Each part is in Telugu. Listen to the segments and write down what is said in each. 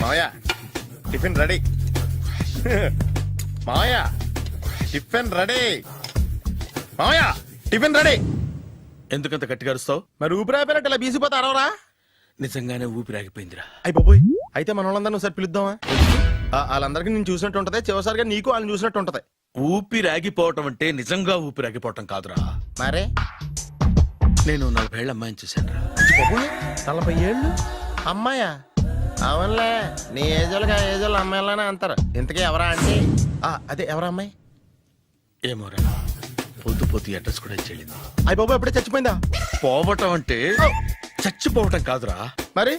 మావయ్య టిఫిన్ రెడీ. మావయ్య టిఫిన్ రెడీ. మావయ్య టిఫిన్ రెడీ. ఎందుకంత గట్టిగా అరుస్తావు? మరి ఊపిరాయిపోయినట్టు ఇలా బీసిపోతే అరవరా? నిజంగానే ఊపిరాగిపోయిందిరా. అయ్యి బాబోయ్, అయితే మన వాళ్ళందరినీ ఒకసారి పిలుద్దామా? వాళ్ళందరికీ నేను చూసినట్టు ఉంటది, చివరిసారిగా నీకు వాళ్ళని చూసినట్టు ఉంటది. ఊపిరాగిపోవటం అంటే నిజంగా ఊపిరాగిపోవటం కాదురా. మరే నేను 40 ఏళ్ల అమ్మాయిని చూశాను రా. 40 ఏళ్ళు అమ్మాయా? అవునులే, నీ ఏజోళ్ళకి ఆ ఏజోళ్ళు అమ్మాయిలానే అంటారు. ఇంతకీ ఎవరా అంటే? అదే ఎవరా అమ్మాయి? ఏమోరా, పొద్దు పొద్దు అడ్రస్ కూడా చెల్లింది. అయ్యి బాబు ఎప్పుడే చచ్చిపోయిందా? పోవటం అంటే చచ్చిపోవటం కాదురా, మరి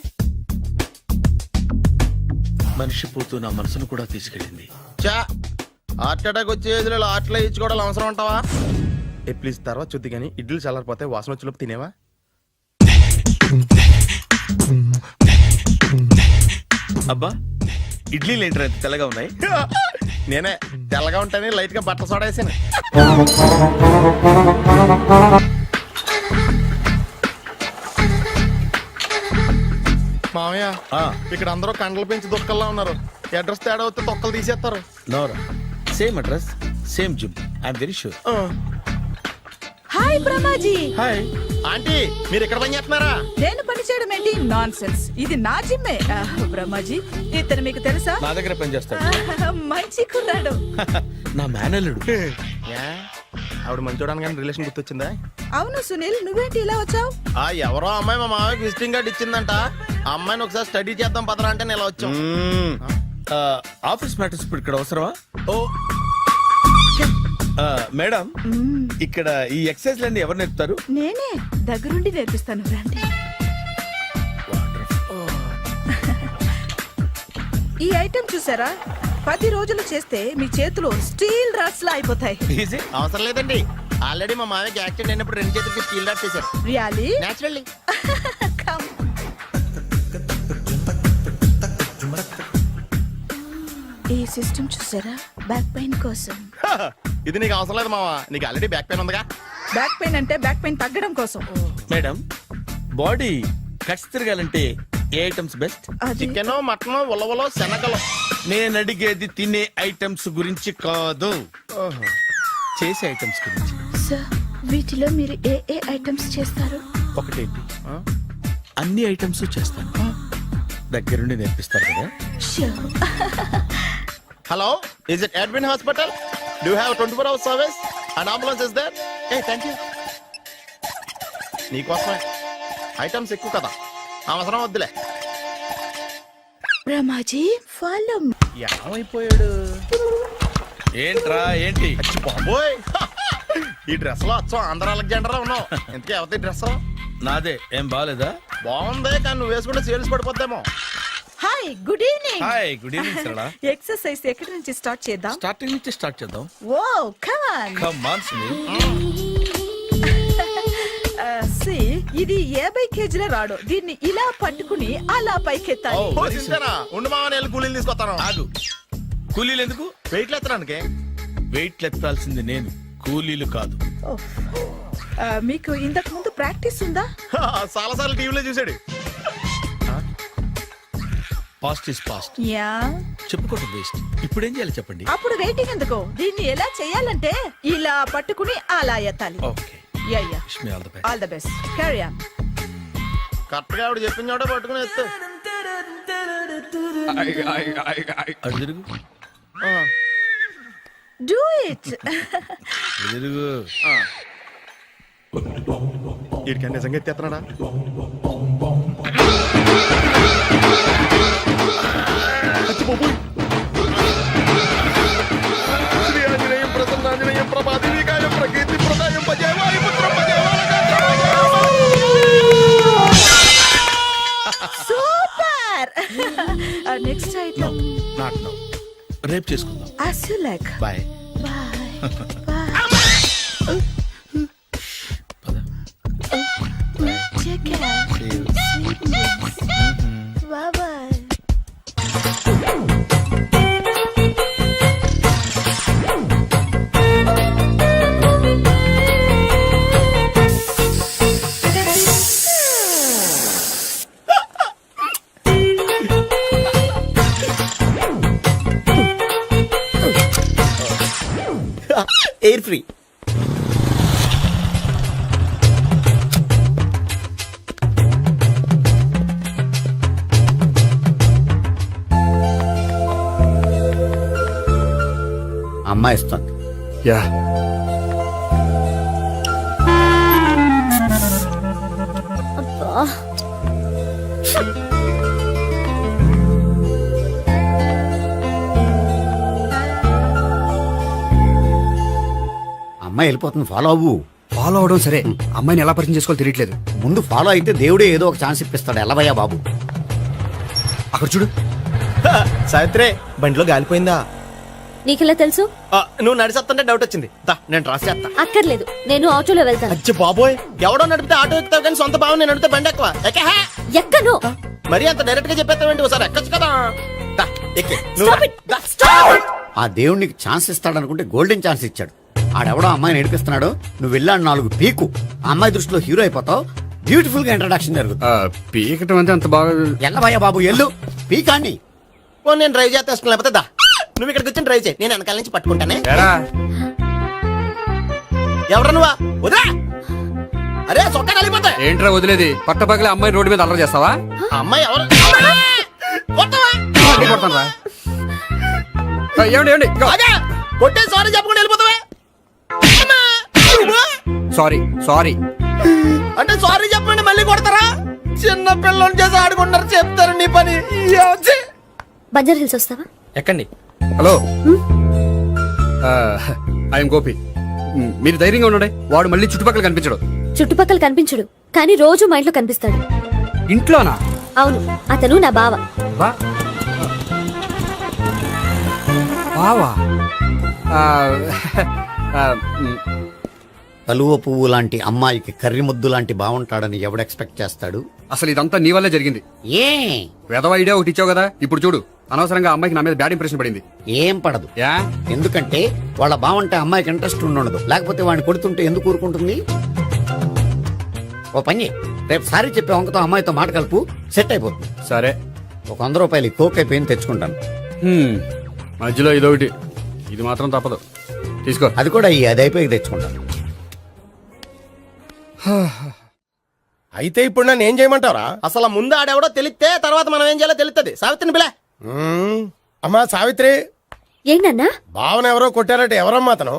మనిషి పోతూ నా మనసును కూడా తీసుకెళ్ళింది. చా, హార్ట్ అటాక్ వచ్చే ఏజ్లో ఆటలో ఇచ్చుకోవడం అవసరం ఉంటావా? ప్లీజ్ తర్వాత చూద్ది కానీ ఇడ్లీలు చల్లారిపోతే వాసన వచ్చేలోపు తినేవా? అబ్బా, ఇడ్లీలు ఏంట్రా ఇంత తెల్లగా ఉన్నాయి? నేనే తెల్లగా ఉంటానే లైట్ గా బట్టలు సోడా వేసాను. మామయ్య, ఇక్కడ అందరూ కండలు పెంచి దుక్కల్లా ఉన్నారు. అడ్రస్ తేడా వస్తే తొక్కలు తీసేస్తారు. నోరా, same address same gym, I'm very sure. Hi Brahmaji. Hi aunty, మీరు ఇక్కడ పని చేస్తున్నారా? నేను పని చేయడం ఏంటి? నాన్ సెన్స్, ఇది నా జిమ్మే. బ్రహ్మాజీ, ఇతను మీకు తెలుసా? నా దగ్గర పని చేస్తాడు. మంచి కుర్రాడు. నా మేనల్లుడు. ఆవిడ మంచోడానికి కానీ రిలేషన్ గుర్తొచ్చిందా? అవును సునీల్, నువ్వేంటి ఇలా వచ్చావు? ఎవరో అమ్మాయి మా మామయ్యకి విజిటింగ్ కార్డు ఇచ్చిందంట. ఆ అమ్మాయిని ఒకసారి స్టడీ చేద్దాం పదరా అంటే నేను ఇలా వచ్చాం. ఆఫీస్ మ్యాటర్స్ ఇప్పుడు ఇక్కడ అవసరమా? ఓ మేడం, ఇక్కడ ఈ ఎక్సర్సైజ్ లన్నీ ఎవరు నేర్పుతారు? నేనే దగ్గరుండి నేర్పిస్తాను, రండి. ఈ ఐటెం చూసారా? 10 రోజులు చేస్తే మీ చేతులు స్టీల్ రాట్స్ లా అయిపోతాయి. అవసరం లేదండి, ఆల్రెడీ మా మామయ్యకి యాక్సిడెంట్ అయినప్పుడు 2 చేతులకి స్టీల్ డాట్ చేశారు. రియల్లీ? నేచురల్లీ. ఈ సిస్టమ్ చూసారా? బ్యాక్ పెయిన్ కోసం. ఇది నీకు అవసరం లేదు మావా, నీకు ఆల్రెడీ బ్యాక్ పెయిన్ ఉందిగా. బ్యాక్ పెయిన్ అంటే బ్యాక్ పెయిన్ తగ్గడం కోసం. మేడం, బాడీ కట్స్ తిరగాలంటే ఏ ఐటమ్స్ బెస్ట్? చికెన్, మటన్, ఉలవలో, శనగలు. నేను అడిగేది తినే ఐటమ్స్ గురించి కాదు, చేసే ఐటమ్స్ గురించి. సార్, వీటిలో మీరు ఏ ఏ ఐటమ్స్ చేస్తారు? ఒకటేంటి, అన్ని ఐటమ్స్ చేస్తాను. దగ్గరుండి నేర్పిస్తారు కదా. Hello, is it admin hospital? Do have 24 hours service and ambulance is there? Thank you. నీకోసమే ఐటమ్స్ ఎక్కువ కదా, అవసరం వద్దులే. రమాజీ, ఫాలో. ఏమైపోయాడు? ఏంట్రా ఏంటి? బాబోయ్, ఈ డ్రెస్ లో వచ్చాం ఆంధ్ర అలెగ్జాండర్ ఉన్నావు. ఇంతకీ ఎవరి డ్రెస్? నాదే. ఏం బాగాలేదా? బాగుంది, కానీ నువ్వు వేసుకుంటే సేల్స్ పడిపోద్దేమో. Hi, good evening. Hi, good evening Sarala. Exercise ఎక్కడి నుంచి స్టార్ట్ చేద్దాం? స్టార్టింగ్ నుంచి స్టార్ట్ చేద్దాం. Oh come on. Come on Sunil. ఇది 50 కేజీల రాడు. దీన్ని ఇలా పట్టుకుని అలా పైకెత్తాలి. ఉండు మామ, నేను కూలీలు తీసుకొస్తాను. ఆగు, కూలీలు ఎందుకు? వెయిట్లు ఎత్తడానికి. వెయిట్లు ఎత్తాల్సింది నేను, కూలీలు కాదు. మీకు ఇంతకు ముందు ప్రాక్టీస్ ఉందా? చాలా సార్లు టీవీలో చూసాడు. Past is past. యా, చెప్పుకోవటం వేస్ట్. ఇప్పుడు ఏం చేయాలి చెప్పండి. అప్పుడు వెయిటింగ్ ఎందుకు? దీన్ని ఎలా చేయాలంటే ఇలా పట్టుకుని అలా ఎత్తాలి. Okay, yeah yeah, wish me all the best. All the best. Carry on. Correct గా ఆవిడ చెప్పిన చోట పట్టుకుని ఎత్తు. అటు తిరుగు. Do it. తిరుగు. వీడికి నిజంగా ఎత్తేస్తున్నాడా? శ్రీ ఆంజనేయం ప్రసన్నాంజనేయం ప్రభాదేవికాయం ప్రకీర్తి ప్రదాయం భజేవాయ పుత్రం super. Next item. Not now, రేపు చేసుకుందాం. as you like. Bye. Take care. Bye bye. Feel free. అమ్మాయి ఇస్తుంది. యా అమ్మాయి వెళ్ళిపోతుంది, ఫాలో అవ్వు. ఫాలో అవడం సరే, అమ్మాయిని ఎలా పరిచయం చేసుకోవాలో తెలియట్లేదు. ముందు ఫాలో అయితే దేవుడే ఏదో ఒక ఛాన్స్ ఇప్పిస్తాడు. ఎలవయ్యా బాబు. అక్కడ చూడు. సావిత్రి బండిలో గాలిపోయిందా? నీకెలా తెలుసు? నువ్వు నడిచేస్తుంటే డౌట్ వచ్చింది. దా నేను రాసి చేస్తా. అక్కర్లేదు, నేను ఆటోలో వెళ్తాను. అచ్చి బాబోయ్, ఎవడో నడిపితే ఆటో ఎక్కుతావు కానీ సొంత భావం నేను నడిపితే బండి ఎక్కువ ఎక్కహే. ఎక్కను. మరి అంత డైరెక్ట్ గా చెప్పేస్తావేంటి? ఒకసారి ఎక్కొచ్చు కదా. దా, ఎక్కే. నువ్వు Stop రా. it. The, stop. ఆ దేవుడికి ఛాన్స్ ఇస్తాడనుకుంటే గోల్డెన్ ఛాన్స్ ఇచ్చాడు. ఆడెవడో అమ్మాయిని నడిపిస్తున్నాడు, నువ్వు వెళ్ళాడు 4 పీకు. ఆ అమ్మాయి దృష్టిలో హీరో అయిపోతావు. బ్యూటిఫుల్ గా ఇంట్రడక్షన్ జరుగుతుంది. పీకటం అంటే అంత బాగా. ఎల్లవయ్యా బాబు, ఎల్లు పీకాన్ని. ఓ నేను డ్రైవ్ చేస్తాను, లేకపోతే దా నువ్వు ఇక్కడికి వచ్చి డ్రైవ్ చేయి, నేను వెనకాల నుంచి పట్టుకుంటానే. ఎరా ఎవరు నువ్వా? వదిలా. అరే చొక్కా కలిగిపోతా. ఏంట్రా వదిలేది? పట్టపగలే అమ్మాయి రోడ్డు మీద అల్లరి చేస్తావా? ఆ అమ్మాయి ఎవరు? కొట్టవా? మళ్ళీ కొడతాను రా. ఏమండి ఏమండి ఆగా. కొట్టే సారీ చెప్పకుండా వెళ్ళిపోతావా? అమ్మా. Sorry sorry. అంటే సారీ చెప్పండి మళ్ళీ కొడతారా? చిన్న పిల్లలు చేసి ఆడుకుంటారు, చెప్తారు నీ పని. బంజారా హిల్స్ వస్తావా? ఎక్కండి. Hello, I'm Gopi. మీరు ధైర్యంగా ఉండండి. వాడు మళ్ళీ చుట్టుపక్కల కనిపించడు. చుట్టుపక్కల కనిపించడు, కానీ రోజు మా ఇంట్లో కనిపిస్తాడు. ఇంట్లోనా? అవును, అతను నా బావ. బా బావా? ఆ, ఆ, కలువ పువ్వు లాంటి అమ్మాయికి కర్రి ముద్దు లాంటి బాగుంటాడని ఎవడు ఎక్స్పెక్ట్ చేస్తాడు? అసలు ఇదంతా నీ వల్లే జరిగింది. ఏ వెధవ ఐడియా ఒకటి ఇచ్చావు కదా, ఇప్పుడు చూడు. అనవసరంగా అమ్మాయికి నా మీద బ్యాడ్ ఇంప్రెషన్ పడింది. ఏం పడదు. యా, ఎందుకంటే వాళ్ళ బాగుంటే అమ్మాయికి ఇంట్రెస్ట్ ఉండదు. లేకపోతే వాడిని కొడుతుంటే ఎందుకు ఊరుకుంటుంది? ఓ పని, రేపు సారీ చెప్పే వంకతో అమ్మాయితో మాట కలుపు, సెట్ అయిపోతుంది. సరే. ఒక 100 రూపాయలు కోక్ అయిపోయింది, తెచ్చుకుంటాను. మధ్యలో ఇదొకటి, ఇది మాత్రం తప్పదు. తీసుకో. అది కూడా అది అయిపోయి తెచ్చుకుంటాను. అయితే ఇప్పుడు నన్ను ఏం చేయమంటారా? అసలు ముందు ఆడెవడో తెలిస్తే తర్వాత మనం ఏం చేయాలో తెలుస్తుంది. సావిత్రిని పిల్ల. అమ్మా సావిత్రి, ఏంటన్నా? భావన ఎవరో కొట్టారట. ఎవరమ్మా అతను?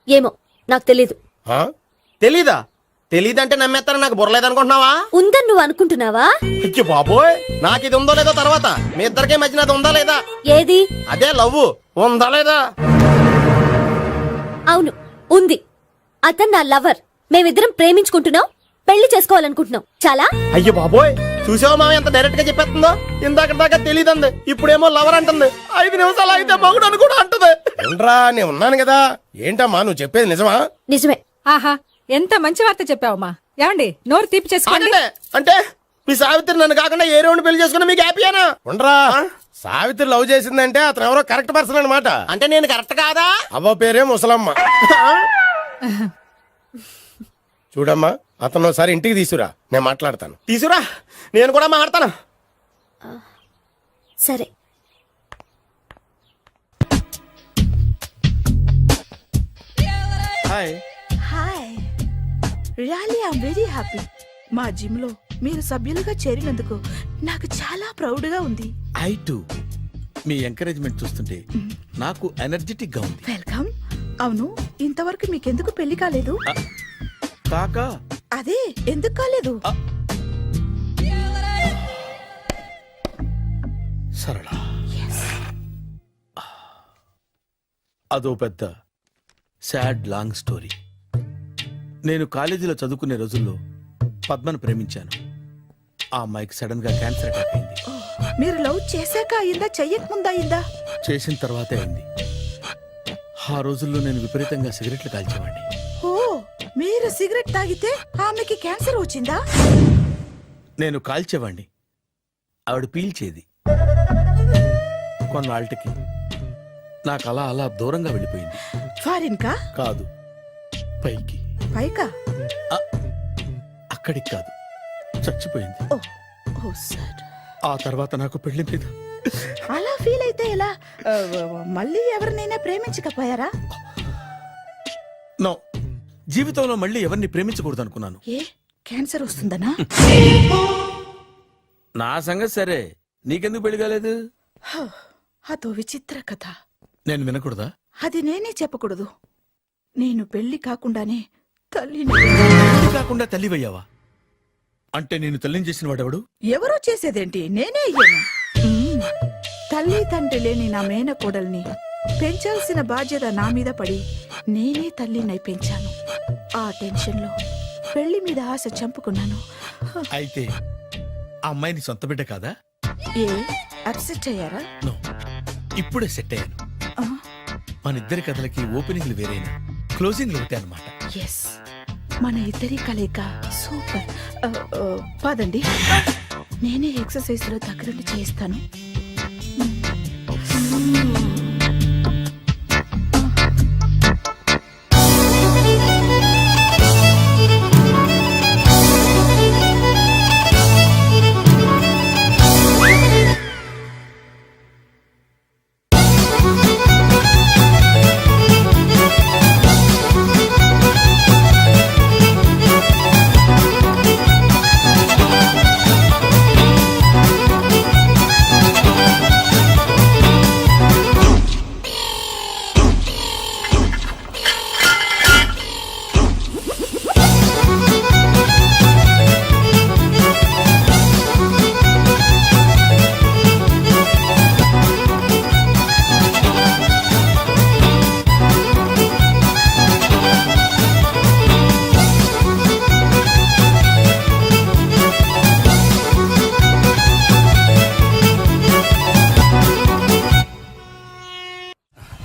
ఏమో నాకు తెలీదు. ఆ? తెలీదా? తెలీదంటే నమ్మేస్తారని నాకు బుర్రలేదనుకుంటున్నావా? ఉందని నువ్వు అనుకుంటున్నావా? అయ్యో బాబోయ్, నాకు ఇది ఉందో లేదో తర్వాత. మీ ఇద్దరికే మధ్యన అది ఉందా లేదా? ఏది? అదే లవ్ ఉందా లేదా? అవును, ఉంది. అతను నా లవర్. మేమిద్దరం ప్రేమించుకుంటున్నాం, పెళ్లి చేసుకోవాలనుకుంటున్నాం. చాలా. అయ్యో బాబోయ్, చూసావా మామ ఎంత డైరెక్ట్ గా చెప్పేస్తుందో? ఇందాక దాకా తెలియదండి, ఇప్పుడేమో లవర్ అంటుంది. 5 నిమిషాలు అయితే మగుడు అని కూడా అంటుంది. ఏంట్రా, నేను ఉన్నాను కదా. ఏంటమ్మా నువ్వు చెప్పేది నిజమా? నిజమే. ఆహా, ఎంత మంచి వార్త చెప్పావమ్మా. ఏమండి, నోరు తీపి చేసుకోండి. అంటే మీ సావిత్రి నన్ను కాకుండా ఏ రౌండ్ పెళ్లి చేసుకున్నా మీకు హ్యాపీయేనా? ఉండరా, సావిత్రి లవ్ చేసిందంటే అతను ఎవరో కరెక్ట్ పర్సన్ అనమాట. అంటే నేను కరెక్ట్ కాదా? అవ్వ పేరే ముసలమ్మ. చూడమ్మా, అతను ఒకసారి ఇంటికి తీసుకురా, నేను మాట్లాడతాను. తీసురా, నేను కూడా మాట్లాడతాను. సరే. Hi. Hi, really I'm very happy. మా జిమ్ లో మీరు సభ్యులుగా చేరినందుకు నాకు చాలా ప్రౌడ్ గా ఉంది. ఐ టు మీ ఎంకరేజ్మెంట్ చూస్తుంటే నాకు ఎనర్జెటిక్ గా ఉంది. వెల్కమ్. అవును, ఇంతవరకు మీకెందుకు పెళ్లి కాలేదు? కాకా అదే, ఎందుకు కాలేదు? సరళ, అదో పెద్ద సాడ్ లాంగ్ స్టోరీ. నేను కాలేజీలో చదువుకునే రోజుల్లో పద్మను ప్రేమించాను. ఆ అమ్మాయికి సడన్ గా క్యాన్సర్ అటాక్ అయింది. మీరు లవ్ చేశాక అయిందా, చెయ్యక ముందా అయిందా? చేసిన తర్వాతే అయింది. ఆ రోజుల్లో నేను విపరీతంగా సిగరెట్లు కాల్చేవాడిని. ఓ, మీరు సిగరెట్ తాగితే ఆమెకి క్యాన్సర్ వచ్చిందా? నేను కాల్చేవాణ్ణి, ఆవిడ పీల్చేది. కొన్నాళ్ళకి నాకు అలా అలా దూరంగా వెళ్ళిపోయింది. ఫారిన్ కా? కాదు, పైకి. పైకా? అక్కడికి కాదు, చచ్చిపోయింది. ఓ, ఓ సార్. ఆ తర్వాత నాకు పెళ్లి మీద అలా ఫీల్ అయితే ఎలా? మళ్ళీ ఎవరినైనా ప్రేమించకపోయారా? నో, జీవితంలో మళ్ళీ ఎవరిని ప్రేమించకూడదు అనుకున్నాను. ఏ క్యాన్సర్ వస్తుందనా? నా సంగతి సరే, నీకెందుకు పెళ్లి కాలేదు? అదో విచిత్ర కథ. నేను వినకూడదా? అది నేనే చెప్పకూడదు. నేను పెళ్లి కాకుండానే తల్లిని. పెళ్లి కాకుండా తల్లివయ్యావా? అంటే నేను తల్లిని చేసిన వాడెవడు? ఎవరో చేసేదేంటి, నేనే అయ్యాను. తల్లి తండ్రి లేని నా మేనకోడల్ని పెంచాల్సిన బాధ్యత నా మీద పడి నేనే తల్లినై పెంచాను. ఆ టెన్షన్లో పెళ్లి మీద ఆశ చంపుకున్నాను. అయితే ఆ అమ్మాయిని సొంత బిడ్డ కాదా? ఏ అప్సెట్ అయ్యారా? నో, ఇప్పుడే సెట్ అయ్యాను. మన ఇద్దరి కథలకి ఓపెనింగ్లు వేరైనా క్లోజింగ్లు ఒకటే అనమాట. ఎస్, మన ఇద్దరి కలయిక సూపర్. పదండి, నేనే ఎక్సర్సైజ్ లో దగ్గరుండి చేయిస్తాను.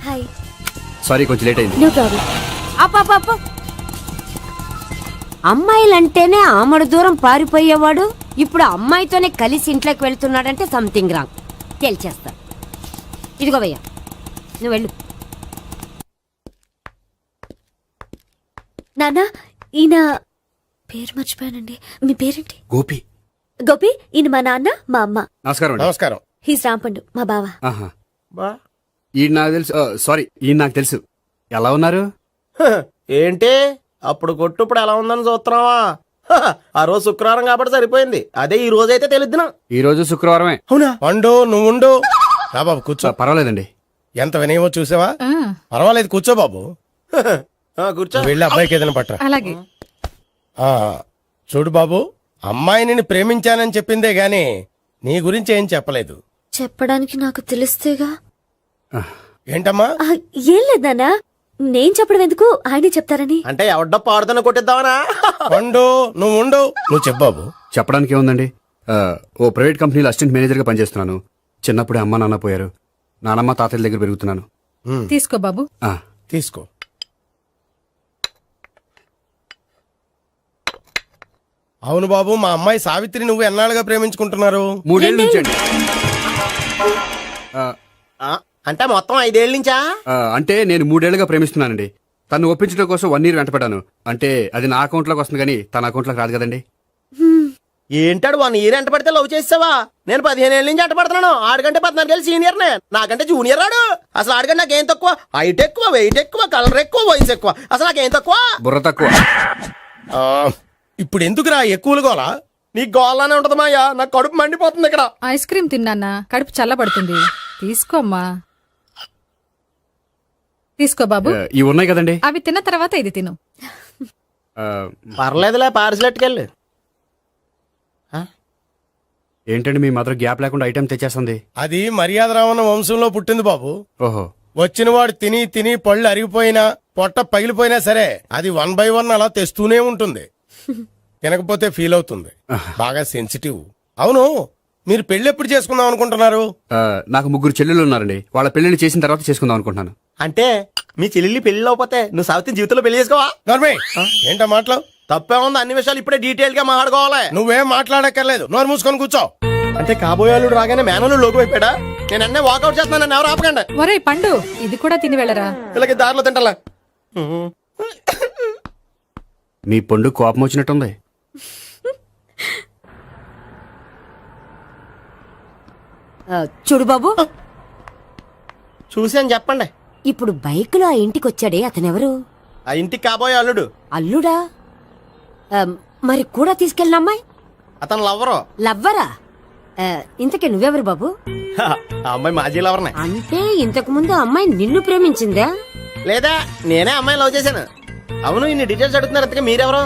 హాయ్. సారీ, కొంచెం లేట్ అయింది. No problem. అప్ప అమ్మాయిలంటేనే ఆమడు దూరం పారిపోయేవాడు ఇప్పుడు అమ్మాయితోనే కలిసి ఇంట్లోకి వెళ్తున్నాడంటే సంథింగ్ రాంగ్. తేల్చేస్తా. ఇదిగో భయ్యా, నువ్వు వెళ్ళు. నాన్న, ఈయన పేరు మర్చిపోయానండి. మీ పేరేంటి? గోపి. గోపి, ఈయన మా నాన్న, మా అమ్మ. నమస్కారం అండి. నమస్కారం. హీస్ రాంపండు, మా బావ. ఆహా. బా ఈయన నాకు తెలుసు. సారీ, ఈయన నాకు తెలుసు. ఎలా ఉన్నారు? హ, ఏంటి అప్పుడు కొట్టు ఇప్పుడు ఎలా ఉందని చూస్తున్నావా? హ, ఆ రోజు శుక్రవారం కాబట్టి సరిపోయింది. అదే ఈ రోజు అయితే తెలుద్దునా. ఈ రోజు శుక్రవారమే. అవునా? పండు నువ్వు ఉండు. రా బాబు కూర్చో. పర్వాలేదండి. ఎంత వినయమో చూసావా? పర్వాలేదు, కూర్చో బాబు. కూర్చో. నువ్వు వెళ్ళి అబ్బాయికి ఏదైనా పట్టరా. అలాగే. ఆ, చూడు బాబు, అమ్మాయిని నేను ప్రేమించానని చెప్పిందే గాని నీ గురించి ఏం చెప్పలేదు. చెప్పడానికి నాకు తెలిస్తేగా. ఏంటమ్మా? ఆ, ఏం లేదు నాన్న, నేను చెప్పడం ఎందుకు, ఆయనే చెప్తారని. అంటే ఎవడ్డో పాడుతున్న కొట్టిద్దామనా? పండు నువ్వు ఉండు. నువ్వు చెప్పు బాబు. చెప్పడానికి ఏముందండి? ఓ ప్రైవేట్ కంపెనీలో అసిస్టెంట్ మేనేజర్గా పనిచేస్తున్నాను. చిన్నప్పుడే అమ్మ నాన్న పోయారు. నానమ్మ తాతయ్య దగ్గర పెరుగుతున్నాను. తీసుకో బాబు. ఆ, తీసుకో. అవును బాబు, మా అమ్మాయి సావిత్రి నువ్వు ఎన్నాళ్ళుగా ప్రేమించుకుంటున్నారు? 3 ఏళ్ళ నుంచి అండి. అంటే మొత్తం 5 ఏళ్ళ నుంచా? అంటే నేను 3 ఏళ్ళుగా ప్రేమిస్తున్నానండి. తను ఒప్పించడం కోసం 1 year వెంటపడ్డాను. అంటే అది నా అకౌంట్లోకి వస్తుంది కానీ తన అకౌంట్లోకి రాదు కదండి. ఏంటాడు 1 year ఎంట పడితే లవ్ చేసావా? నేను 15 ఏళ్ళ నుంచి ఎంట పడుతున్నాను. ఆడికంటే 14 ఏళ్ళు సీనియర్ నే, నాకంటే జూనియర్ ఆడు. అసలు ఆడికంటే నాకేం తక్కువ? హైట్ ఎక్కువ, వెయిట్ ఎక్కువ, కలర్ ఎక్కువ, వయసు ఎక్కువ. అసలు నాకేం తక్కువ? బుర్ర తక్కువ. ఆ, ఇప్పుడు ఎందుకురా ఎక్కువలు గోలా? నీకు గోళ్ళనే ఉంటది మాయా, నాకు కడుపు మండిపోతుంది ఇక్కడ. ఐస్ క్రీమ్ తిన్నానా, కడుపు చల్లబడుతుంది. తీసుకోమ్మా. తీసుకో బాబు. ఇవి ఉన్నాయి కదండి. అవి తిన్న తర్వాత ఇది తిను. ఆ, పర్లేదులే, పార్సిలెట్కెళ్ళి. ఏంటండి మీ మదర్ గ్యాప్ లేకుండా ఐటెం తెచ్చేస్తుంది? అది మర్యాద రావణ వంశంలో పుట్టింది బాబు. ఓహో. వచ్చినవాడు తిని తిని పళ్ళు అరిగిపోయినా పొట్ట పగిలిపోయినా సరే అది 1 by 1 అలా తెస్తూనే ఉంటుంది. తినకపోతే ఫీల్ అవుతుంది. బాగా సెన్సిటివ్. అవును, మీరు పెళ్లి ఎప్పుడు చేసుకుందాం అనుకుంటున్నారు? నాకు 3 చెల్లెళ్ళు ఉన్నారండి. వాళ్ళ పెళ్లిని చేసిన తర్వాత చేసుకుందాం అనుకుంటున్నాను. అంటే మీ చెల్లెల్ని పెళ్లి లేకపోతే నువ్వు సావిత్రి జీవితంలో పెళ్లి చేసుకోవా? నోర్మే, ఏంటో మాటలు? తప్పే ఉంది, అన్ని విషయాలు ఇప్పుడే డీటెయిల్ గా మాట్లాడుకోవాలి. నువ్వేం మాట్లాడక్కర్లేదు, నోరు మూసుకొని కూర్చో. అంటే కాబోయేవాళ్ళు రాగానే మేనలు లోకి అయిపోయాడా? నేను అన్నీ వాకౌట్ చేస్తున్నాను, నన్ను ఎవరు ఆపకండి. ఒరే పండు, ఇది కూడా తిని వెళ్ళరా. ఇలాగే దారిలో తింటలా. మీ పండు కోపం వచ్చినట్టుంది. చూడు బాబు, చూసాను చెప్పండి. ఇప్పుడు బైకులో ఆ ఇంటికి వచ్చాడే అతనెవరు? ఆ ఇంటికి కాబోయే అల్లుడు. అల్లుడా? ఆ, మరి కూడా తీసుకెళ్ళిన అమ్మాయి అతను లవ్వరు. లవ్వరా? ఇంతకీ నువ్వెవరు బాబు? ఆ అమ్మాయి మాజీ లవర్నే. అంటే ఇంతకు ముందు ఆ అమ్మాయి నిన్ను ప్రేమించిందా? లేదా నేనే అమ్మాయి లవ్ చేశాను. అవును, ఇన్ని డీటెయిల్స్ అడుగుతున్నారు. అంతగా మీరెవరు?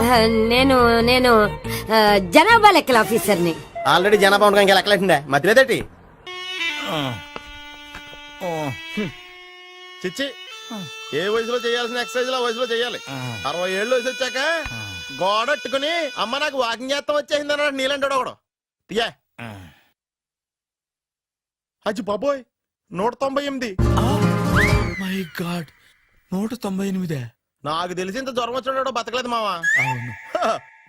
నేను నేను జనాభా లెక్కల ఆఫీసర్ని. ఆల్రెడీ జనాభా ఉండగా ఇంకా లెక్కలేటండే మధ్యలేదటి. చిచ్చి, ఏ వయసులో చేయాల్సిన ఎక్సర్సైజ్ ఆ వయసులో చేయాలి. 60 ఏళ్ళు వయసు వచ్చాక గోడట్టుకుని అమ్మ నాకు వాకింగ్ చేస్తాం వచ్చేసింది అన్నాడు నీలంటాడు ఒకడు. తీయా అజ్జి బాబోయ్, 198. My God, 198. నాకు తెలిసి ఇంత జ్వరం వచ్చాడు బతకలేదు మావా. అవును.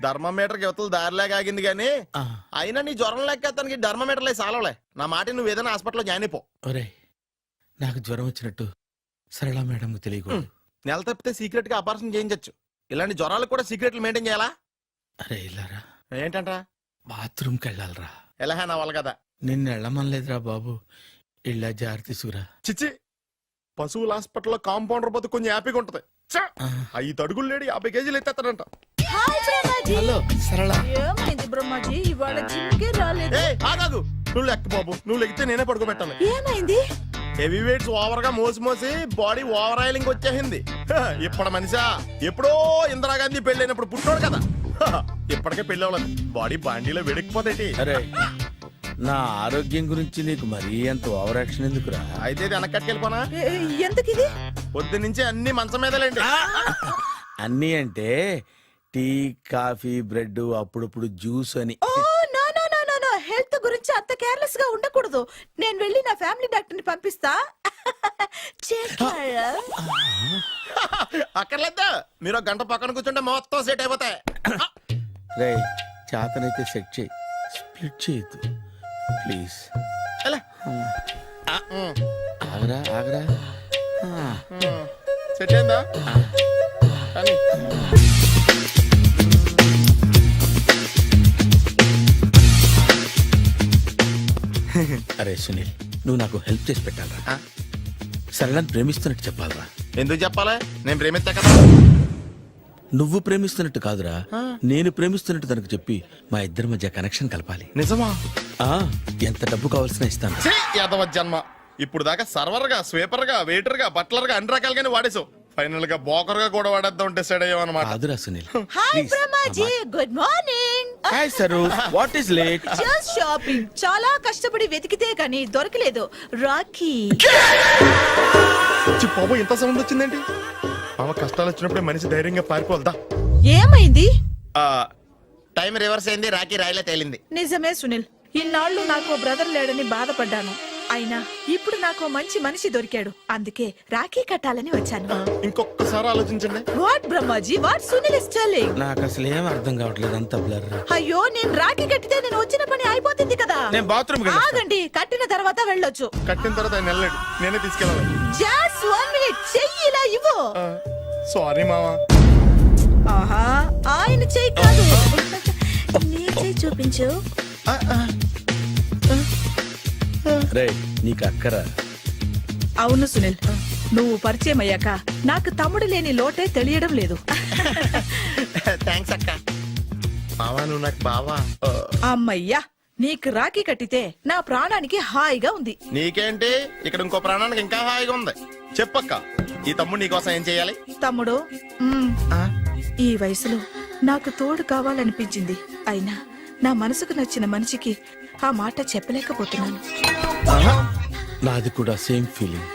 ధర్మమీటర్ యువతలు దారిలేక ఆగింది గానీ ఆ, అయినా నీ జ్వరం లేక అతనికి ధర్మమీటర్లే సాలవలే. నా మాట నువ్వు ఏదైనా హాస్పిటల్లో జాయిన్ అయిపో. ఒరేయ్, నాకు జ్వరం వచ్చినట్టు సరళ మేడం తెలియకూడదు. నెల తప్పితే సీక్రెట్ గా ఆపరేషన్ చేయించచ్చు. ఇలాంటి జ్వరాలకు కూడా సీక్రెట్లు మెయింటైన్ చేయాలా? అరే ఇల్లారా, ఏంటంట? బాత్రూమ్కి వెళ్ళాలరా. ఎలా నా వాళ్ళ కదా. నిన్ను వెళ్ళమనలేదురా బాబు, ఇళ్ళ జారి తీసుకురా. చిచ్చి, పశువుల హాస్పిటల్లో కాంపౌండర్ బతు కొంచెం హ్యాపీగా ఉంటది. 5 అడుగులు లేడి 50 కేజీలు ఎత్తేస్తాడంట. హాయ్ బ్రహ్మాజీ. హలో సరళ. ఏమైంది బ్రహ్మాజీ? ఇవాళ జిమ్కే రాలేదు. ఏ ఆగాగు, నువ్వు లెక్క బాబు. నువ్వు లెక్కితే నేనే పడుకోబెట్టాలి. ఏమైంది? హెవీ వెయిట్స్ ఓవర్ గా మోసి మోసి బాడీ ఓవర్ ఆయిలింగ్ వచ్చేసింది. ఇప్పుడు మనిషా ఎప్పుడో ఇందిరాగాంధీ పెళ్ళైనప్పుడు పుట్టాడు కదా. ఇప్పటికే పెళ్ళి అవ్వలేదు, బాడీ బాండీలో వెడికిపోతాయి. అరే, నా ఆరోగ్యం గురించి నీకు మరీ అంత ఓవర్ యాక్షన్ ఎందుకురా? అయితే ఇది వెనకట్టుకెళ్ళిపోనా? ఎందుకిది? పొద్దు నుంచి అన్ని మంచం మీదలేండి. అన్నీ అంటే టీ, కాఫీ, బ్రెడ్, అప్పుడప్పుడు జ్యూస్ అని. Oh no no no no no, health గురించి అంత కేర్లెస్ గా ఉండకూడదు. నేను వెళ్ళి నా ఫ్యామిలీ డాక్టర్ ని పంపిస్తా. చేస్తారా? అక్కర్లేద్దా, మీరు ఒక గంట పక్కన కూర్చుంటే మొత్తం సెట్ అయిపోతాయి. రే, చేతనైతే సెట్ చేయి, స్ప్లిట్ చేయొద్దు ప్లీజ్. ఎలా? ఆగరా ఆగరా. సెట్ అయిందా? కానీ అరే సునీల్, నువ్వు నాకు హెల్ప్ చేసి పెట్టాలరా. సరళని ప్రేమిస్తున్నట్టు చెప్పాలరా. ఎందుకు చెప్పాలి? నేను ప్రేమిస్తా కదా. నువ్వు ప్రేమిస్తున్నట్టు కాదురా, నేను ప్రేమిస్తున్నట్టు తనకు చెప్పి మా ఇద్దరి మధ్య కనెక్షన్ కలపాలి. నిజమా? ఆ, ఎంత డబ్బు కావాల్సిన ఇస్తాను. ఛీ, యాదవ జన్మ. ఇప్పుడు దాకా సర్వర్ గా, స్వీపర్ గా, వెయిటర్ గా, బట్లర్ గా అన్ని రకాలుగానే వాడేసావు. ఫైనల్ గా బోకర్ గా కూడా వాడేద్దాం డిసైడ్ అయ్యామన్నమాట. కాదురా Sunil. Hi Brahmaji, good morning. Hi sir, what is late? Just shopping. చాలా కష్టపడి వెతికితే కానీ దొరకలేదు. రాఖీ. బాబు ఇంత సౌండ్ వచ్చిందేంటి? మామ కష్టాలు వచ్చినప్పుడే మనిషి ధైర్యంగా పారిపోవద్దా. ఏమైంది? టైం రివర్స్ అయింది, రాఖీ రాయిలా తేలింది. నిజమే సునీల్, ఇన్నాళ్ళు నాకు బ్రదర్ లేడని బాధపడ్డాను. అయినా ఇప్పుడు నాకు మంచి మనిషి దొరికాడు. అందుకే రాఖీ కట్టాలని వచ్చాను. ఇంకొకసారి ఆలోచించండి. What Brahmaji, what Sunil is telling? నాకు అసలు ఏం అర్థం కావట్లేదు, అంత బ్లర్. అయ్యో, నేను రాఖీ కట్టితే నేను వచ్చిన పని అయిపోతుంది కదా. నేను బాత్రూమ్ ఆగండి, కట్టిన తర్వాత వెళ్ళొచ్చు. కట్టిన తర్వాత ఆయన వెళ్ళాడు, నేనే తీసుకెళ్ళాలి. జస్ట్ 1 మినిట్, చెయ్యి ఇలా ఇవ్వు. సారీ మామా. ఆహా, ఆయన చెయ్యి కాదు, నీ చెయ్యి చూపించు. రే, నీకు అక్కరా? అవును సునీల్, నువ్వు పరిచయం అయ్యాక నాకు తమ్ముడు లేని లోటే తెలియడం లేదు. థ్యాంక్స్ అక్క. మావా నువ్వు నాకు బావా. అమ్మయ్యా, నీకు రాఖీ కట్టితే నా ప్రాణానికి హాయిగా ఉంది. నీకేంటి, ఇక్కడ ఇంకో ప్రాణానికి ఇంకా హాయిగా ఉంది. చెప్పక్క, ఈ తమ్ముడు నీకోసం ఏం చేయాలి? తమ్ముడు, ఈ వయసులో నాకు తోడు కావాలనిపించింది. అయినా నా మనసుకు నచ్చిన మనిషికి ఆ మాట చెప్పలేకపోతున్నాను. నాది కూడా సేమ్ ఫీలింగ్.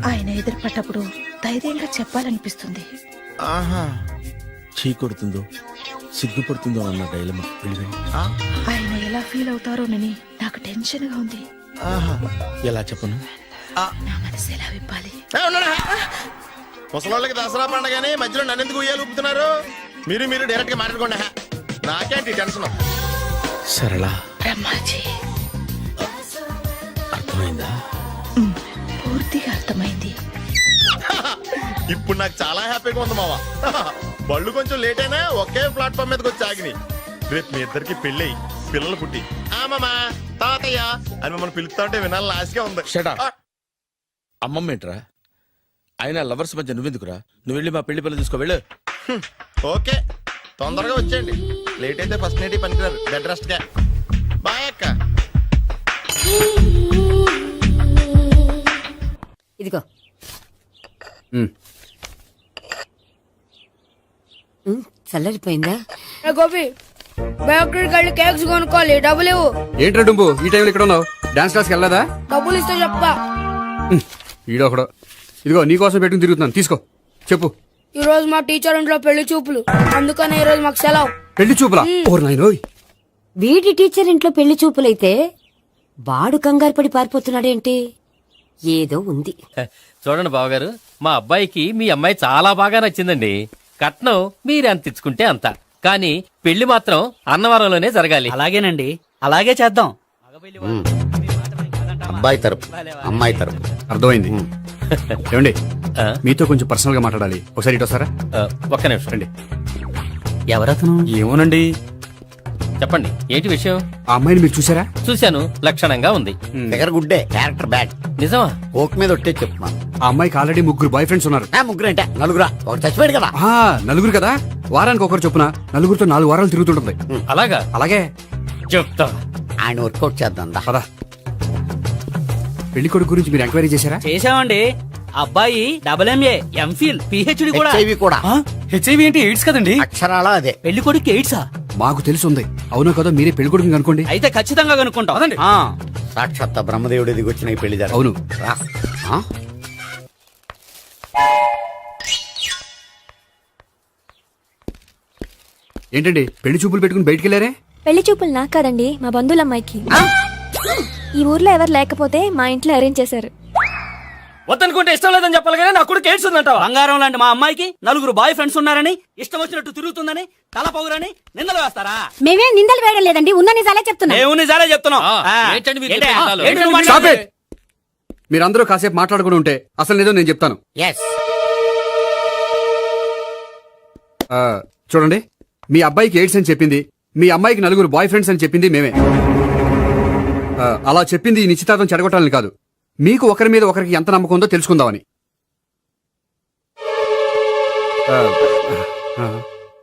ఆయన ఎదురుపడ్డప్పుడు ధైర్యంగా చెప్పాలనిపిస్తుంది. చీ కొడుతుందో సిగ్గుపడుతుందో అన్న డైలమా. ఆయన ఎలా ఫీల్ అవుతారోనని నాకు టెన్షన్ గా ఉంది. ఎలా చెప్పను? నా మనసు ఎలా విప్పాలి? ముసలోళ్ళకి దసరా పండగని మధ్యలో నన్ను ఎందుకు ఉయ్యాలు ఊపుతున్నారు? మీరు డైరెక్ట్ గా మాట్లాడుకోండి. నాకేంటి టెన్షన్? సరళ, బ్రహ్మాజీ, అర్థమైందా? పూర్తిగా అర్థమైంది. ఇప్పుడు నాకు చాలా హ్యాపీగా ఉంది మావా. బళ్ళు కొంచెం లేట్ అయినా ఒకే ప్లాట్ఫామ్ మీదకి వచ్చి ఆగినాయి. రేపు మీ ఇద్దరికి పెళ్ళి పిల్లలు పుట్టి మామా తాతయ్య అని మమ్మల్ని పిలుస్తా ఉంటే వినాలని ఆశగా ఉంది. Shut up. అమ్మమ్మ ఏంట్రా? అయినా లవర్స్ మధ్య నువ్వెందుకురా? నువ్వు వెళ్ళి మా పెళ్లి పిల్లలు తీసుకో వెళ్ళు. ఓకే, తొందరగా వచ్చేయండి. లేట్ అయితే ఫస్ట్ నైట్ పనికిరారు. బెడ్ రెస్ట్ గా. బాయ్ అక్క. ఇదిగో చల్లరిపోయిందా? గోపి బయోక్రెడిట్ వెళ్ళి కేక్స్ కొనుక్కోవాలి, డబ్బులు ఇవ్వు. ఏంట్రా డుంబు ఈ టైంలో ఇక్కడ ఉన్నావు? డాన్స్ క్లాస్కి వెళ్ళదా? డబ్బులు ఇస్తే చెప్తా. ఈడొకడు. ఇదిగో నీకోసం పెట్టుకుని తిరుగుతున్నాను, తీసుకో. చెప్పు. ఈ రోజు మా టీచర్ ఇంట్లో పెళ్లి చూపులు, అందుకనే ఈ రోజు మాకు సెలవు. పెళ్లి చూపులా? ఓర్ నాయనోయ్. వీడి టీచర్ ఇంట్లో పెళ్లి చూపులైతే వాడు కంగారు పడి పారిపోతున్నాడేంటి? ఏదో ఉంది. చూడండి బావగారు, మా అబ్బాయికి మీ అమ్మాయి చాలా బాగా నచ్చిందండి. కట్నం మీరు ఎంత ఇచ్చుకుంటే అంత, కానీ పెళ్లి మాత్రం అన్నవరంలోనే జరగాలి. అలాగేనండి, అలాగే చేద్దాం. అబ్బాయి తరపు అమ్మాయి తరపు. అర్థమైంది. ఏమండి ఆ? మీతో కొంచెం పర్సనల్ గా మాట్లాడాలి. ఒకసారి ఇటు వస్తారా? ఒక్క నిమిషం రండి. ఎవరతను? ఏమోనండి. చెప్పండి, ఏంటి విషయం? ఆ అమ్మాయిని మీరు చూసారా? చూశాను, లక్షణంగా ఉంది. ఫిగర్ గుడ్డే, క్యారెక్టర్ బ్యాడ్. నిజమా? కోక్ మీద ఒట్టే చెప్తున్నాను. ఆ అమ్మాయికి ఆల్రెడీ 3 బాయ్ ఫ్రెండ్స్ ఉన్నారు. ముగ్గురు అంటే నలుగురా? ఒకటి చచ్చిపోయాడు కదా. ఆ, నలుగురు కదా. వారానికి ఒకరు చొప్పున నలుగురితో 4 వారాలు తిరుగుతుంటుంది. అలాగా? అలాగే. చెప్తా. ఆయన వర్కౌట్ చేద్దాం దా. పదా. పెళ్లి కొడుకు గురించి మీరు ఎంక్వైరీ చేశారా? చేశామండి. అబ్బాయి MA, MPhil, PhD కూడా. HIV కూడా. హెచ్ఐవి ఏంటి? ఎయిడ్స్ కదండి. అక్షరాలా అదే. పెళ్లి కొడుకు ఎయిడ్సా? మాకు తెలిసి ఉంది. అవునో కదా, మీరే పెళ్లి కొడుకుని అనుకోండి. అయితే ఖచ్చితంగా కనుక్కుంటాం. ఆ. సాక్షాత్ బ్రహ్మదేవుడి దిగి వచ్చిన ఈ పెళ్లి జరగదు. అవును. రా. ఆ? ఏంటండి పెళ్లి చూపులు పెట్టుకుని బయటికి వెళ్ళారే? పెళ్లి చూపులు నాకు కాదండి, మా బంధువుల అమ్మాయికి. ఈ ఊర్లో ఎవరు లేకపోతే మా ఇంట్లో అరేంజ్ చేశారు. వద్దనుకుంటే ఇష్టం లేదని చెప్పాలి కానీ నా కొడుకు ఎయిడ్స్ ఉందంటావా? బంగారం లాంటి మా అమ్మాయికి 4 బాయ్ ఫ్రెండ్స్ ఉన్నారని, ఇష్టం వచ్చినట్టు తిరుగుతుందని, తల పౌరని నిందలు వేస్తారా? మేమే నిందలు వేయడం లేదండి, ఉన్న నిజాలే చెప్తున్నా. మేము నిజాలే చెప్తున్నాం. ఆ, ఆ. ఏంటండి మీరు ఏంటి? చెప్పే నిజాలు? ఏంటి నువ్వు Stop మాట్లాడేది? it! మీరందరూ కాసేపు మాట్లాడుకుని ఉంటే అసలు లేదో నేను చెప్తాను. ఎస్. ఆ, చూడండి, మీ అబ్బాయికి ఎయిడ్స్ అని చెప్పింది, మీ అమ్మాయికి 4 బాయ్ ఫ్రెండ్స్ అని చెప్పింది మేమే. అలా చెప్పింది ఈ నిశ్చితార్థం చెడగొట్టాలని కాదు, మీకు ఒకరి మీద ఒకరికి ఎంత నమ్మకం ఉందో తెలుసుకుందామని.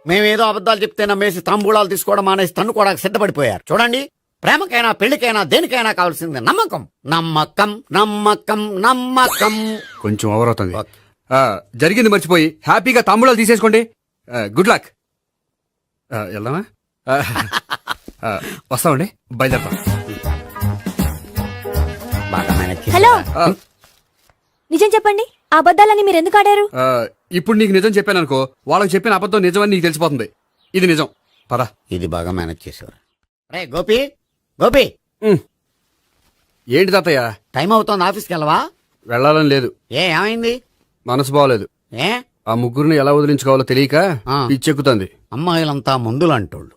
మేమేదో అబద్ధాలు చెప్తే నమ్మేసి తాంబూలాలు తీసుకోవడం మానేసి తన్నుకోవడానికి సిద్ధపడిపోయారు. చూడండి, ప్రేమకైనా పెళ్లికైనా దేనికైనా కావాల్సింది నమ్మకం. నమ్మకం నమ్మకం నమ్మకం. కొంచెం ఓవర్ అవుతుంది. జరిగింది మర్చిపోయి హ్యాపీగా తాంబూలాలు తీసేసుకోండి. Good luck. వెళ్దామా? వస్తామండి, బయలుదేరతాం. బాగా మేనేజ్ చేశారా? హలో, నిజం చెప్పండి, ఆ అబద్ధాలని మీరు ఎందుకు ఆడారు? ఇప్పుడు నీకు నిజం చెప్పాను అనుకో, వాళ్ళకి చెప్పిన అబద్ధం నిజమని నీకు తెలిసిపోతుంది. ఇది నిజం. పద. ఇది బాగా మేనేజ్ చేసేవారు. రే గోపి, గోపి, ఏంటి తాతయ్య? టైం అవుతోంది, ఆఫీస్కి వెళ్ళవా? వెళ్ళాలని లేదు. ఏమైంది? మనసు బాగోలేదు. ఏ ఆ ముగ్గురిని ఎలా వదిలించుకోవాలో తెలియక పిచ్చెక్కుతుంది. అమ్మాయిలంతా మందులాంటోళ్ళు.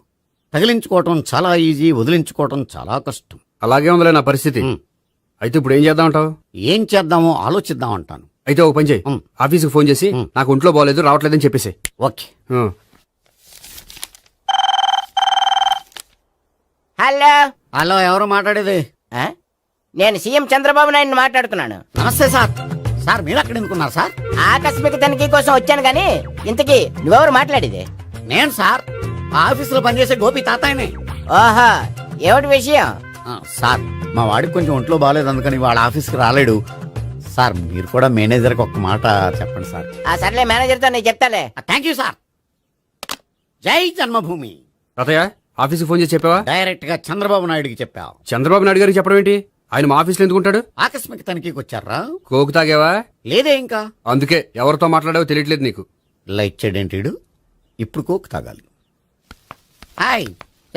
తగిలించుకోవటం చాలా ఈజీ, వదిలించుకోవటం చాలా కష్టం. అలాగే ఉందిలే నా పరిస్థితి. అయితే ఇప్పుడు ఏం చేద్దామంటావు? ఏం చేద్దామో ఆలోచిద్దాం అంటాను. అయితే ఒక పని చేయి, ఆఫీస్కి ఫోన్ చేసి నాకు ఒంట్లో బాగోలేదు రావట్లేదని చెప్పేసి. ఓకే. హలో, హలో, ఎవరు మాట్లాడేది? నేను సీఎం చంద్రబాబు నాయుడు మాట్లాడుతున్నాను. నమస్తే సార్. సార్ మీరు అక్కడ ఎందుకున్నారు సార్? ఆకస్మిక తనిఖీ కోసం వచ్చాను గానీ ఇంతకీ నువ్వెవరు మాట్లాడేది? నేను సార్ ఆ ఆఫీసులో పనిచేసే గోపి తాతాయనే. ఓహో, ఏమిటి విషయం? సార్, మా వాడికి కొంచెం ఒంట్లో బాగాలేదు, అందుకని వాళ్ళ ఆఫీస్కి రాలేడు. సార్ మీరు కూడా మేనేజర్కి ఒక మాట చెప్పండి సార్. సర్లే, మేనేజర్తో నేను చెప్తాలే. Thank you sir. జై జన్మభూమి. తాతయ్య ఆఫీస్కి ఫోన్ చేసి చెప్పావా? డైరెక్ట్ గా చంద్రబాబు నాయుడుకి చెప్పావు. చంద్రబాబు నాయుడు గారికి చెప్పడం ఏంటి? ఆయన మా ఆఫీస్లో ఎందుకుంటాడు? ఆకస్మిక తనిఖీకి వచ్చారా? కోకు తాగావా? లేదే ఇంకా. అందుకే ఎవరితో మాట్లాడావో తెలియట్లేదు నీకు. లైట్ చేయడేంటిడు? ఇప్పుడు కోక్ తాగాలి. హాయ్,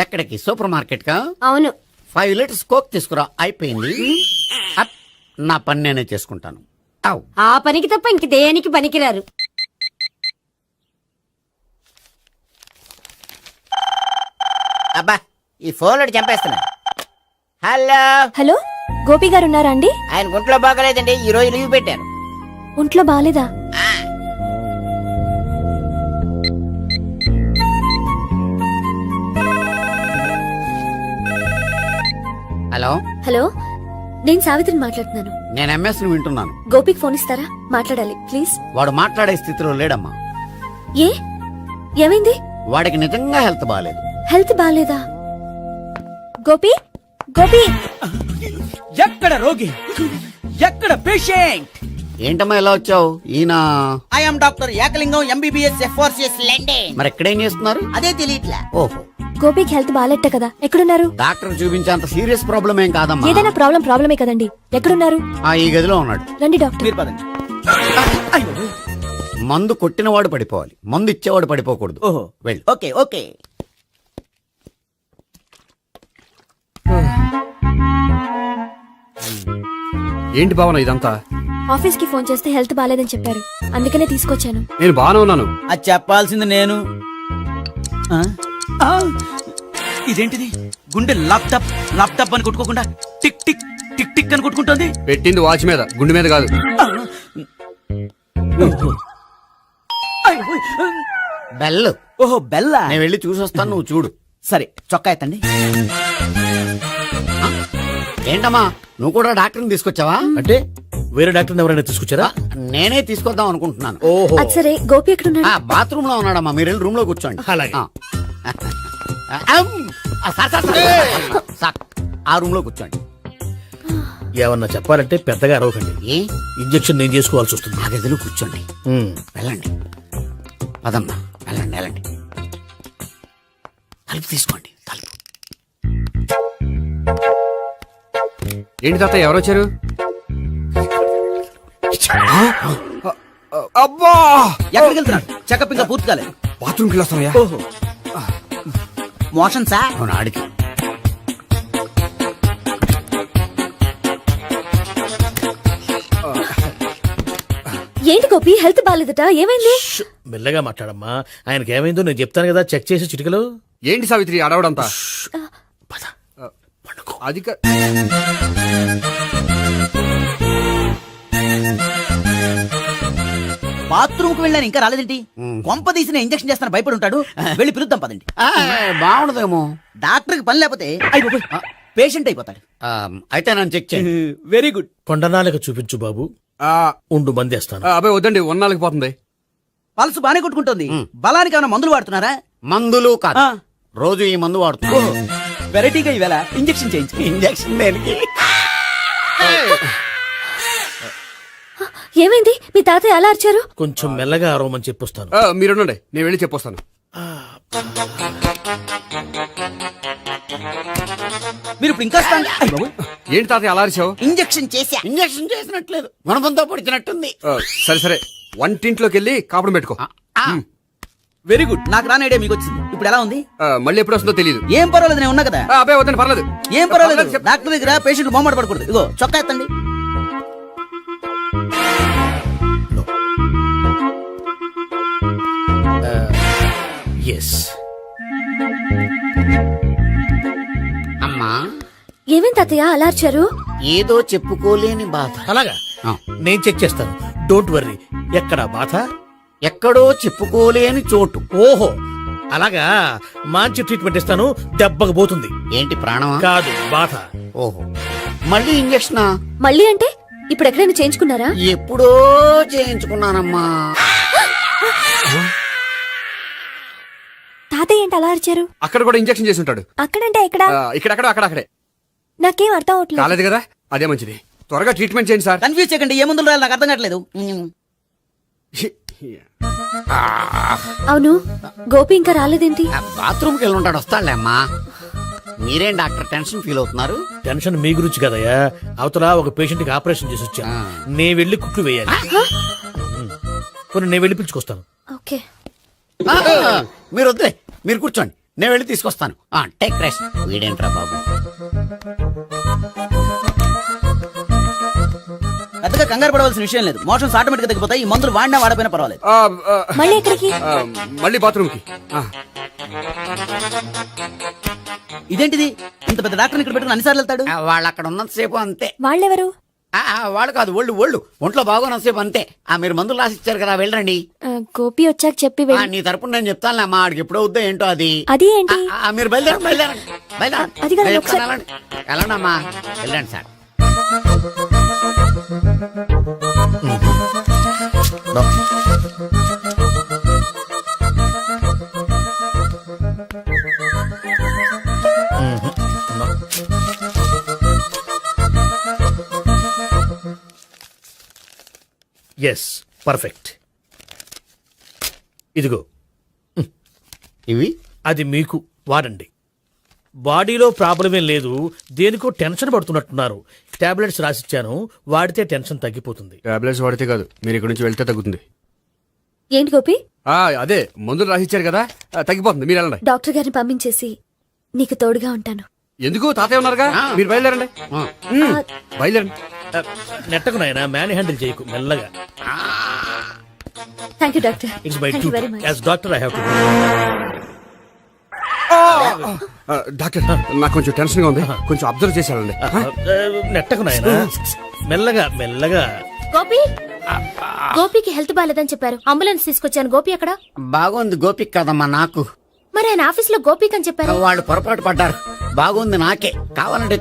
ఎక్కడికి? సూపర్ మార్కెట్ కా? అవును. 5 లీటర్స్ కోక్ తీసుకురా. అయిపోయింది. అప్, నా పని నేనే చేసుకుంటాను. ఔ. ఆ పనికి తప్ప ఇంక దేనికి పనికిరారు. అబ్బా, ఈ ఫోన్ లో చంపేస్తున్నా. హలో హలో, గోపి గారు ఉన్నారా అండి? ఆయన గుంట్లో బాగలేదండి, ఈ రోజు లీవ్ పెట్టాను. ఒంట్లో బాలేదా? హలో. హలో, నేను సావిత్రిని మాట్లాడుతున్నాను. నేను ఎంఎస్ ని వింటున్నాను. గోపికి ఫోన్ ఇస్తారా? మాట్లాడాలి ప్లీజ్. వాడు మాట్లాడే స్థితిలో లేడమ్మా. ఏ ఏమైంది? వాడికి నిజంగా హెల్త్ బాగాలేదు. హెల్త్ బాలేదా? గోపి గోపి ఎక్కడ రోగి, ఎక్కడ పేషెంట్? ఏంటమ్మా ఎలా వచ్చావు? ఈయన I'm doctor Ekalingam MBBS FRCS London. మరి ఎక్కడేం చేస్తున్నారు? అదే తెలియట్లే. ఓహో, గోపికి హెల్త్ బాలేట్టే కదా. ఎక్కడున్నారు? డాక్టర్ చూపించేంత సీరియస్ ప్రాబ్లం ఏం కాదమ్మా. ఏదైనా ప్రాబ్లమే కదండి. ఎక్కడున్నారు? ఈ గదిలో ఉన్నాడు. రండి డాక్టర్. మీరు పదండి. మందు కొట్టినవాడు పడిపోవాలి, మందు ఇచ్చేవాడు పడిపోకూడదు. ఓహో, వెళ్ళు. Okay okay. ఏంటి భావన ఇదంతా? ఆఫీస్ కి ఫోన్ చేస్తే హెల్త్ బాలేదని చెప్పారు, అందుకనే తీసుకొచ్చాను. నేను బాగానే ఉన్నాను. అది చెప్పాల్సింది నేను. ఆ? ఆ! ఇదేంటిది? గుండె లాప్టాప్ లాప్టాప్ అని కొట్టుకోకుండా టిక్ టిక్ టిక్ టిక్ అని కొట్టుకుంటుంది. పెట్టింది వాచ్ మీద, గుండె మీద కాదు. బెల్. ఓహో, బెల్లా. నేను వెళ్ళి చూసొస్తాను, నువ్వు చూడు. సరే, చొక్కా ఎత్తండి. ఏంటమ్మా, నువ్వు కూడా డాక్టర్ని తీసుకొచ్చావా? అంటే వేరే డాక్టర్ ఎవరైనా తీసుకొచ్చారా? నేనే తీసుకొద్దాం అనుకుంటున్నాను. ఓహో, అది సరే, గోపి ఎక్కడున్నాడు? బాత్రూమ్ లో ఉన్నాడమ్మా, మీరు వెళ్ళి రూమ్ లో కూర్చోండి. అలాగే. సార్, ఆ రూమ్ లో కూర్చోండి. ఏమన్నా చెప్పాలంటే పెద్దగా అరవకండి. ఏ ఇంజెక్షన్ నేను చేసుకోవాల్సి వస్తుంది. ఆ గదిలో కూర్చోండి. వెళ్ళండి, పదమ్మా, వెళ్ళండి వెళ్ళండి. తలుపు తీసుకోండి, తలుపు. ఏంటి తాత ఎవరు వచ్చారు? అబ్బా, ఎక్కడికి వెళ్తున్నాడు? చెకప్ ఇంకా పూర్తి కాలేదు. బాత్రూమ్కి వెళ్ళొస్తానయ్యా. ఓహో, మోషన్ సార్. అవును, ఆడికి. ఏంటి గోపి, హెల్త్ బాలేదట? ఏమైంది? మెల్లగా మాట్లాడమ్మా. ఆయనకి ఏమైందో నేను చెప్తాను కదా, చెక్ చేసి చిటికలు. ఏంటి సావిత్రి అడవడంతా? పద. అది బాత్రూమ్ కు వెళ్ళాను, ఇంకా రాలేదేంటి? కొంప తీసిన ఇంజక్షన్ చేస్తాను భయపడి ఉంటాడు. వెళ్ళి పిలుద్దాం పదండి. బాగుండదేమో. డాక్టర్ కి పని లేకపోతే పేషెంట్ అయిపోతాడు. అయితే నన్ను చెక్ చేయండి. Very good. కొండనాలకు చూపించు బాబు. ఉండు మందేస్తాను. అబ్బాయి వద్దండి, ఉన్నాళ్ళకి పోతుంది. పల్స్ బానే కొట్టుకుంటుంది. బలానికి ఏమైనా మందులు వాడుతున్నారా? మందులు కాదు, రోజు ఈ మందు వాడుతున్నా. వెరైటీగా ఈవేళ ఇంజక్షన్ చేయించు. ఇంజక్షన్ దేనికి? ఏమైంది? మీ తాతయ్య అలా అరిచారు? కొంచెం మెల్లగా అరవమని చెప్పొస్తాను. మీరుండండి, నేను వెళ్ళి చెప్పొస్తాను. మీరు ఇప్పుడు ఇంకా ఏంటి తాతయ్య అలా అరిచావు? ఇంజక్షన్ చేశా. ఇంజక్షన్ చేసినట్లేదు, గుణపంతో పొడిచినట్టుంది. సరే సరే, వంటింట్లోకి వెళ్ళి కాపుడు పెట్టుకో. Very good. నాకు రాని ఐడియా మీకు వచ్చింది. ఇప్పుడు ఎలా ఉంది? మళ్ళీ ఎప్పుడు వస్తుందో తెలియదు. ఏం పర్వాలేదు, నేను ఉన్నా కదా. అబ్బాయి వద్దండి, పర్లేదు. ఏం పర్వాలేదు. డాక్టర్ దగ్గర పేషెంట్ మొహమాట పడకూడదు. ఇగో చొక్కా ఎత్తండి. ఎస్. అమ్మా, ఏమైంది తాతయ్య అలా అరిచారు? ఏదో చెప్పుకోలేని బాధ. అలాగా, నేను చెక్ చేస్తాను. Don't worry. ఎక్కడ బాధ? ఎక్కడో చెప్పుకోలేని చోటు. ఓహో, అలాగా. మంచి ట్రీట్మెంట్ ఇస్తాను, దెబ్బకు పోతుంది. ఏంటి, ప్రాణమా? కాదు, బాధ. ఓహో, మళ్ళీ ఇంజక్షనా? మళ్ళీ అంటే ఇప్పుడు ఎక్కడైనా చేయించుకున్నారా? ఎప్పుడో చేయించుకున్నానమ్మా. తాతయ్య ఏంటి అలా అరిచారు? అక్కడ కూడా ఇంజక్షన్ చేసి ఉంటాడు. అక్కడంటే ఎక్కడ? ఇక్కడక్కడ అక్కడే. నాకేం అర్థం అవట్లేదు. కాలేదు కదా, అదే మంచిది. త్వరగా ట్రీట్మెంట్ చేయండి సార్. కన్ఫ్యూజ్ చేయకండి. ఏ మందులు రాయాలి నాకు అర్థం కావట్లేదు. అవును, గోపి ఇంకా రాలేదేంటి? బాత్రూమ్కి వెళ్ళి ఉంటాడు, వస్తాడులే అమ్మా. మీరేం డాక్టర్ టెన్షన్ ఫీల్ అవుతున్నారు? టెన్షన్ మీ గురించి కదయ్యా. అవతల ఒక పేషెంట్ కి ఆపరేషన్ చేసి వచ్చా. నే వెళ్ళి కుట్లు వేయాలి. కొన్ని నేను వెళ్ళి పిలుచుకొస్తాను. ఓకే. మీరు వద్దులే, మీరు కూర్చోండి, నేను వెళ్ళి తీసుకొస్తాను. Take rest. వీడేంట్రా బాబు. పెద్దగా కంగారు పడవలసిన విషయం లేదు. మోషన్స్ ఆటోమేటిక్ గా తగ్గిపోతాయి. ఈ మందులు వాడినా వాడపోయినా పర్వాలేదు. మళ్ళీ ఎక్కడికి? మళ్ళీ బాత్రూమ్కి. ఇదేంటిది? ఇంత పెద్ద డాక్టర్ ఇక్కడ పెట్టుకుని అన్నిసార్లు వెళ్తాడు? వాళ్ళు అక్కడ ఉన్నంతసేపు అంతే. వాళ్ళెవరు? వాళ్ళు కాదు, ఒంట్లో బాగోనంతసేపు అంతే. మీరు మందులు రాసి ఇచ్చారు కదా, వెళ్ళండి. గోపి వచ్చాక చెప్పి నీ తరపున నేను చెప్తానులే అమ్మా, ఆడికి ఎప్పుడు అవుద్దో ఏంటో అది. అది ఏంటి? మీరు బయలుదేరండి. అది కాదు, ఒకసారి- వెళ్ళండి అమ్మా, వెళ్ళండి సార్. Yes perfect. ఇదిగో ఇవి అది మీకు వాడండి. బాడీలో ప్రాబ్లం ఏం లేదు, దేనికో టెన్షన్ పడుతున్నట్టున్నారు. టాబ్లెట్స్ రాసిచ్చాను, వాడితే టెన్షన్ తగ్గిపోతుంది. టాబ్లెట్స్ వాడితే కాదు, మీరు ఇక్కడి నుంచి వెళ్తే తగ్గుతుంది. ఏంటి గోపి? అదే మందులు రాసిచ్చారు కదా, తగ్గిపోతుంది. మీరు వెళ్ళండి. డాక్టర్ గారిని పంపించేసి నీకు తోడుగా ఉంటాను. ఎందుకు తాతయ్య ఉన్నారుగా, మీరు బయలుదేరండి. బయలుదేరండి. నెట్టకు నాయనా, మ్యాన్ హ్యాండిల్ చేయకు, మెల్లగా. Thank you doctor. It's my Thank you very much. As doctor I have to. Doctor నాకు కొంచెం టెన్షన్ గా ఉంది, కొంచెం అబ్జర్వ్ చేశానండి. నెట్టకు నాయనా, మెల్లగా మెల్లగా. గోపి, గోపికి హెల్త్ బాలేదని చెప్పారు, అంబులెన్స్ తీసుకొచ్చాను. గోపి అక్కడ? బాగుంది గోపిక్ కదమ్మా నాకు. మరి ఆయన ఆఫీస్ లో గోపిక్ అని చెప్పారు. వాళ్ళు పొరపాటు పడ్డారు. బాగుంది నాకే. కావాలంటే